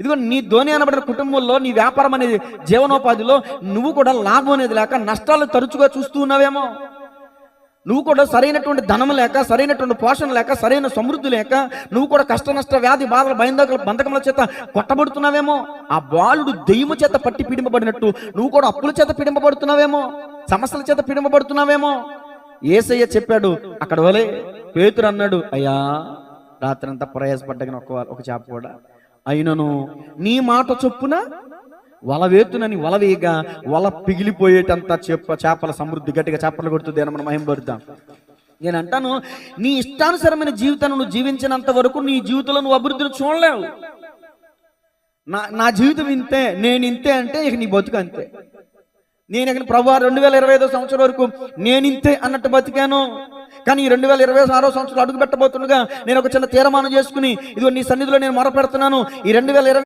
ఇదిగో నీ ధోని అనబడిన కుటుంబంలో నీ వ్యాపారం అనేది జీవనోపాధిలో నువ్వు కూడా లాభం అనేది లేక నష్టాలు తరచుగా చూస్తూ ఉన్నావేమో. నువ్వు కూడా సరైనటువంటి ధనం లేక, సరైనటువంటి పోషణ లేక, సరైన సమృద్ధి లేక నువ్వు కూడా కష్ట నష్ట వ్యాధి బాధల బంధకముల చేత కొట్టబడుతున్నావేమో. ఆ బాలుడు దెయ్యము చేత పట్టి పీడింపబడినట్టు నువ్వు కూడా అప్పుల చేత పీడింపబడుతున్నావేమో, సమస్యల చేత పీడింపబడుతున్నావేమో. యేసయ్య చెప్పాడు అక్కడ వలే. పేతురు అన్నాడు, అయ్యా రాత్రంతా ప్రయాసపడ్డగిన ఒక చేప కూడా అయినను నీ మాట చొప్పున వల వేతునని వల వేయగా వల పిగిలిపోయేటంత చేపల సమృద్ధి. గట్టిగా చేపలు కొడుతుంది అని మనం మహిమపడతాం. నేను అంటాను, నీ ఇష్టానుసరమైన జీవితాన్ని నువ్వు జీవించినంత వరకు నీ జీవితంలో నువ్వు అభివృద్ధిని చూడలేవు. నా జీవితం ఇంతే, నేను ఇంతే అంటే ఇక నీ బతుకు అంతే. నేను ఇక ప్రభువా 2025 సంవత్సరం వరకు నేను ఇంతే అన్నట్టు బతికాను. కానీ 2026 సంవత్సరం అడుగు పెట్టబోతుండగా నేను ఒక చిన్న తీర్మానం చేసుకుని ఇదిగో నీ సన్నిధిలో నేను మొరపెడుతున్నాను. ఈ 2020